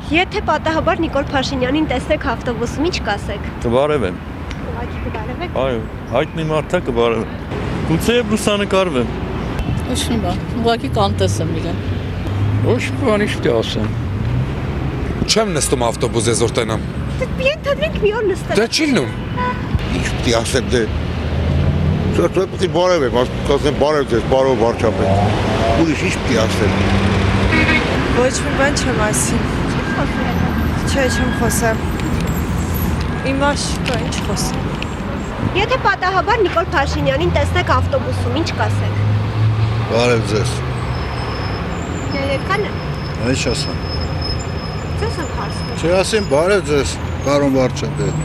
Եթե պատահաբար Նիկոլ Փաշինյանին տեսնեք ավտոբուսում, ինչ կասեք։ Կբարևեմ։ Ուղղակի կբարևեք։ Այո, հայտնի մարդա կբարևեմ։ Գուցե լուսանկարվեմ։ Ոչ մի բան, ուղղակի կանտեսեմ իրեն։ Ոչ մի բան ինչ պիտի ասեմ։ Չեմ նստում ավտոբուս ես որ տենամ։ Դե ընդհանրենք մի օր նստել։ Դա չի լինում։ Ինչ պիտի ասեմ դե։ Սա պիտի բարևեմ, ասեմ բարև ձեզ, բարով վարչապետ։ Ուրիշ ինչ պիտի ասեմ։ Ոչ մի բան չեմ ասի։ Չէ, չեմ խոսեմ։ Իմաստ ինչ խոսեմ։ Եթե պատահաբար Նիկոլ Փաշինյանին տեսնեք ավտոբուսում, ինչ կասեք։ Բարև ձեզ։ Երեքանը Ինչ ասեմ։ ձեզ եմ հարցնում։ Չէ, ասեմ բարև ձեզ, պարոն վարչապետ։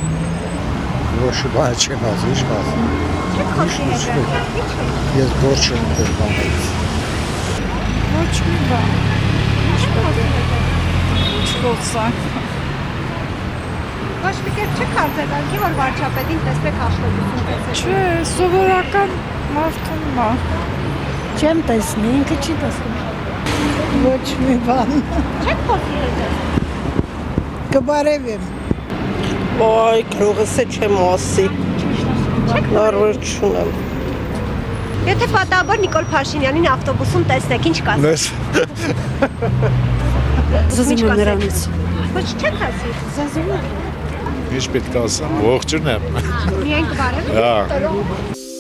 Ոչ մի բան չեմ ասի, ինչ ասեմ։ Չեք խոսի հետ։ Ես գործ չեմ դեր բաներից։ Ոչ մի բան։ Ինչ խոսանք։ Ոչ մի կերպ չեք արձագանքի, որ վարչապետին տեսնեք ավտոբուսում տեսեք։ Չէ, սովորական մարդուն մա։ Չեմ տեսնի, ինքը չի տեսնում։ Ոչ մի բան։ Չեք խոսի հետ։ Կբարևեմ։ Ոայ, գրողս է չեմ ասի։ Նարվեր չունեմ։ Եթե պատահաբար Նիկոլ Փաշինյանին ավտոբուսում տեսնեք, ինչ կասեք։ Զզում եմ նրանից։ Ոչ չեք ասի։ Զզում եմ։ Ինչ պետք է ասեմ, ողջուն եմ։ Միայն կբարևեք։ Հա։